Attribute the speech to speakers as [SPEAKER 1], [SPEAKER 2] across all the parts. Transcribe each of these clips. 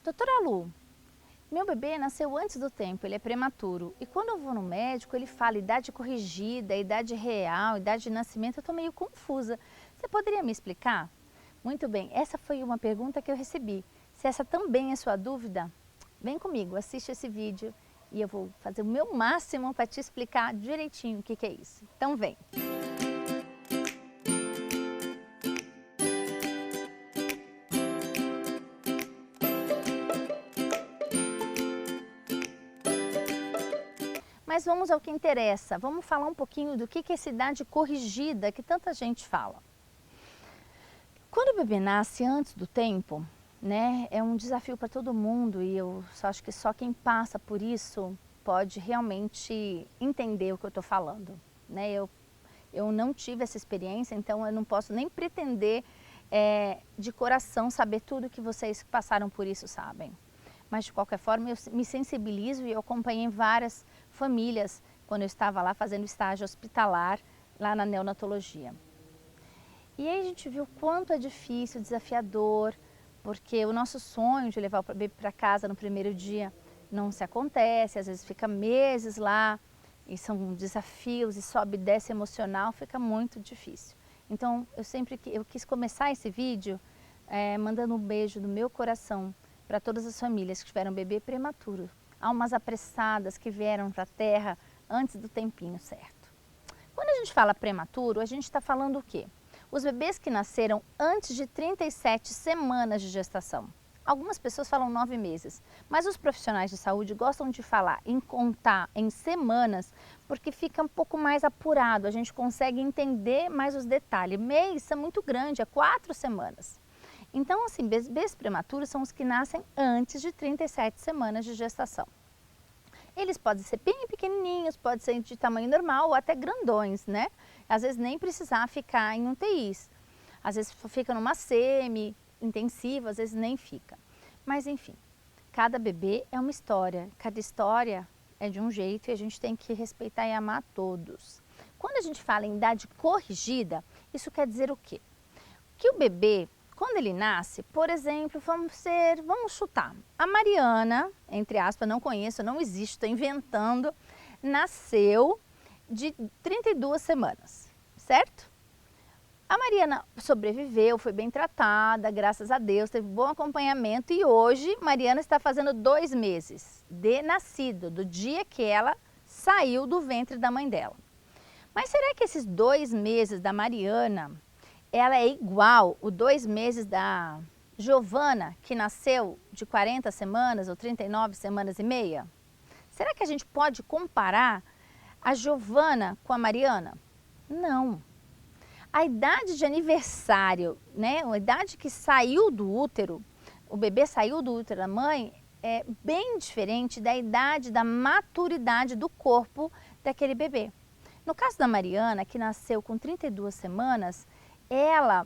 [SPEAKER 1] Doutora Lu, meu bebê nasceu antes do tempo, ele é prematuro. E quando eu vou no médico, ele fala idade corrigida, idade real, idade de nascimento, eu estou meio confusa. Você poderia me explicar? Muito bem, essa foi uma pergunta que eu recebi. Se essa também é sua dúvida, vem comigo, assiste esse vídeo e eu vou fazer o meu máximo para te explicar direitinho o que é isso. Então vem! Mas vamos ao que interessa, vamos falar um pouquinho do que é essa idade corrigida que tanta gente fala. Quando o bebê nasce antes do tempo, né, é um desafio para todo mundo e eu acho que só quem passa por isso pode realmente entender o que eu estou falando. Né? Eu não tive essa experiência, então eu não posso nem pretender de coração saber tudo que vocês que passaram por isso sabem. Mas de qualquer forma eu me sensibilizo e eu acompanhei várias famílias quando eu estava lá fazendo estágio hospitalar lá na neonatologia. E aí a gente viu o quanto é difícil, desafiador, porque o nosso sonho de levar o bebê para casa no primeiro dia não se acontece, às vezes fica meses lá, e são desafios, e sobe e desce emocional, fica muito difícil. Então eu quis começar esse vídeo mandando um beijo do meu coração para todas as famílias que tiveram bebê prematuro, almas apressadas que vieram para a Terra antes do tempinho certo. Quando a gente fala prematuro, a gente está falando o quê? Os bebês que nasceram antes de 37 semanas de gestação. Algumas pessoas falam 9 meses, mas os profissionais de saúde gostam de falar em contar em semanas, porque fica um pouco mais apurado, a gente consegue entender mais os detalhes. Mês é muito grande, é 4 semanas. Então, assim, bebês prematuros são os que nascem antes de 37 semanas de gestação. Eles podem ser bem pequenininhos, podem ser de tamanho normal ou até grandões, né? Às vezes nem precisar ficar em UTIs. Às vezes fica numa semi-intensiva, às vezes nem fica. Mas enfim, cada bebê é uma história, cada história é de um jeito e a gente tem que respeitar e amar todos. Quando a gente fala em idade corrigida, isso quer dizer o quê? Que o bebê, quando ele nasce, por exemplo, vamos chutar, a Mariana, entre aspas, não conheço, não existe, estou inventando, nasceu de 32 semanas, certo? A Mariana sobreviveu, foi bem tratada, graças a Deus, teve bom acompanhamento e hoje Mariana está fazendo 2 meses de nascido, do dia que ela saiu do ventre da mãe dela. Mas será que esses 2 meses da Mariana ela é igual os 2 meses da Giovana, que nasceu de 40 semanas ou 39 semanas e meia? Será que a gente pode comparar a Giovana com a Mariana? Não. A idade de aniversário, né, a idade que saiu do útero, o bebê saiu do útero da mãe, é bem diferente da idade da maturidade do corpo daquele bebê. No caso da Mariana, que nasceu com 32 semanas, ela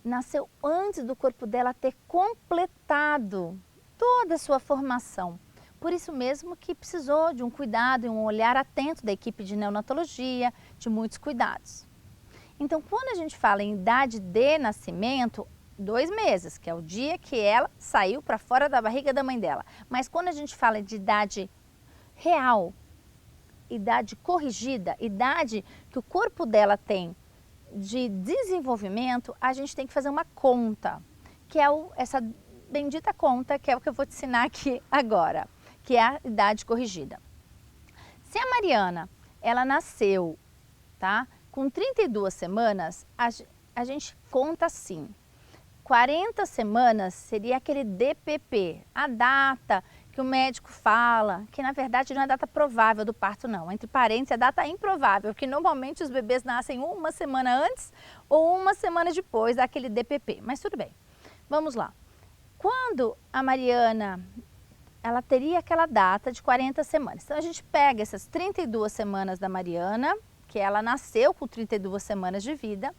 [SPEAKER 1] nasceu antes do corpo dela ter completado toda a sua formação. Por isso mesmo que precisou de um cuidado e um olhar atento da equipe de neonatologia, de muitos cuidados. Então, quando a gente fala em idade de nascimento, 2 meses, que é o dia que ela saiu para fora da barriga da mãe dela. Mas quando a gente fala de idade real, idade corrigida, idade que o corpo dela tem de desenvolvimento, a gente tem que fazer uma conta, que é essa bendita conta, que é o que eu vou te ensinar aqui agora, que é a idade corrigida. Se a Mariana, ela nasceu, tá, com 32 semanas, a gente conta assim, 40 semanas seria aquele DPP, a data que o médico fala, que na verdade não é a data provável do parto não, entre parênteses é a data improvável, que normalmente os bebês nascem uma semana antes ou uma semana depois daquele DPP, mas tudo bem. Vamos lá. Quando a Mariana, ela teria aquela data de 40 semanas, então a gente pega essas 32 semanas da Mariana, que ela nasceu com 32 semanas de vida,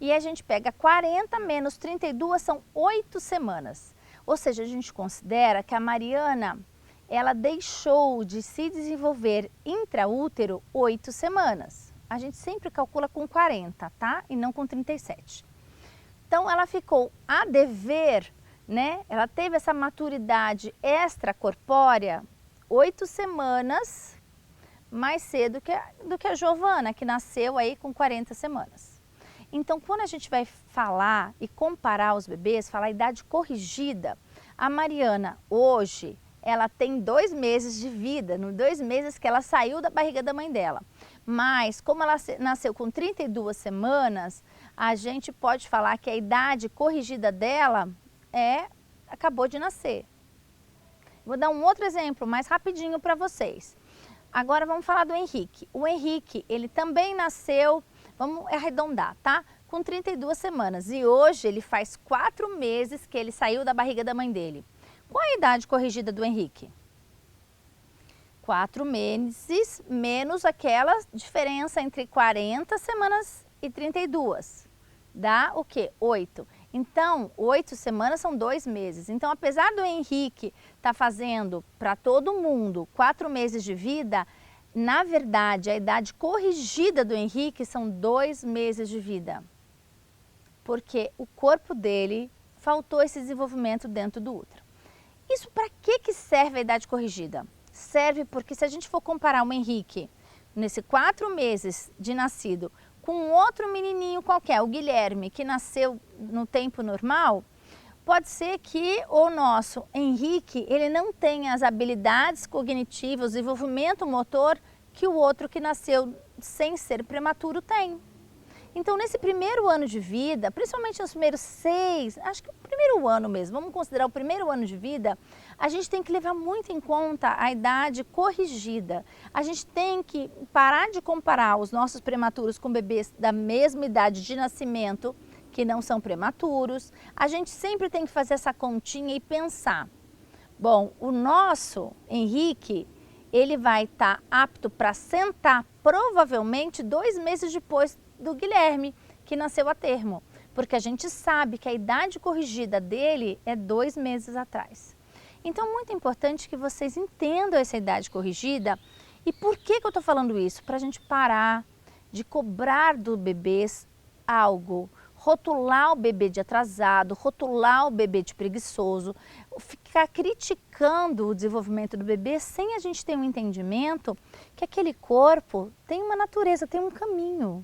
[SPEAKER 1] e a gente pega 40 menos 32 são 8 semanas. Ou seja, a gente considera que a Mariana, ela deixou de se desenvolver intraútero 8 semanas. A gente sempre calcula com 40, tá? E não com 37. Então, ela ficou a dever né? Ela teve essa maturidade extracorpórea 8 semanas mais cedo do que a Giovana, que nasceu aí com 40 semanas. Então, quando a gente vai falar e comparar os bebês, falar a idade corrigida, a Mariana hoje, ela tem 2 meses de vida, nos 2 meses que ela saiu da barriga da mãe dela. Mas, como ela nasceu com 32 semanas, a gente pode falar que a idade corrigida dela acabou de nascer. Vou dar um outro exemplo mais rapidinho para vocês. Agora vamos falar do Henrique. O Henrique, ele também nasceu, vamos arredondar, tá? Com 32 semanas. E hoje ele faz 4 meses que ele saiu da barriga da mãe dele. Qual é a idade corrigida do Henrique? 4 meses menos aquela diferença entre 40 semanas e 32. Dá o quê? 8. Então, 8 semanas são 2 meses. Então, apesar do Henrique estar fazendo para todo mundo 4 meses de vida, na verdade, a idade corrigida do Henrique são 2 meses de vida. Porque o corpo dele faltou esse desenvolvimento dentro do útero. Isso para que serve a idade corrigida? Serve porque se a gente for comparar o Henrique, nesse 4 meses de nascido, com outro menininho qualquer, o Guilherme, que nasceu no tempo normal, pode ser que o nosso Henrique, ele não tenha as habilidades cognitivas, o desenvolvimento motor que o outro que nasceu sem ser prematuro tem. Então, nesse primeiro ano de vida, principalmente nos primeiros 6, acho que o primeiro ano mesmo, vamos considerar o primeiro ano de vida, a gente tem que levar muito em conta a idade corrigida. A gente tem que parar de comparar os nossos prematuros com bebês da mesma idade de nascimento, que não são prematuros. A gente sempre tem que fazer essa continha e pensar, bom, o nosso Henrique, ele vai estar apto para sentar provavelmente 2 meses depois do Guilherme, que nasceu a termo, porque a gente sabe que a idade corrigida dele é 2 meses atrás. Então, muito importante que vocês entendam essa idade corrigida. E por que eu estou falando isso? Para a gente parar de cobrar do bebês algo, rotular o bebê de atrasado, rotular o bebê de preguiçoso, ficar criticando o desenvolvimento do bebê sem a gente ter um entendimento que aquele corpo tem uma natureza, tem um caminho.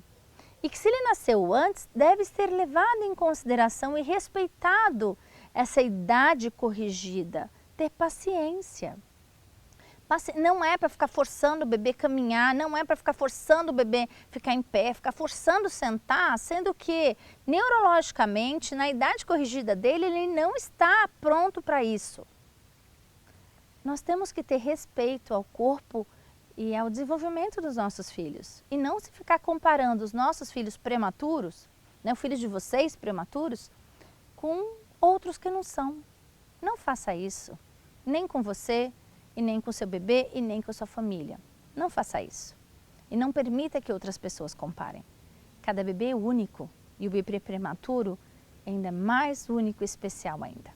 [SPEAKER 1] E que se ele nasceu antes, deve ser levado em consideração e respeitado essa idade corrigida. Ter paciência. Não é para ficar forçando o bebê a caminhar, não é para ficar forçando o bebê a ficar em pé, ficar forçando sentar, sendo que neurologicamente, na idade corrigida dele, ele não está pronto para isso. Nós temos que ter respeito ao corpo e ao desenvolvimento dos nossos filhos. E não se ficar comparando os nossos filhos prematuros, né, os filhos de vocês prematuros, com outros que não são. Não faça isso, nem com você, e nem com seu bebê, e nem com sua família. Não faça isso. E não permita que outras pessoas comparem. Cada bebê é único, e o bebê prematuro é ainda mais único e especial ainda.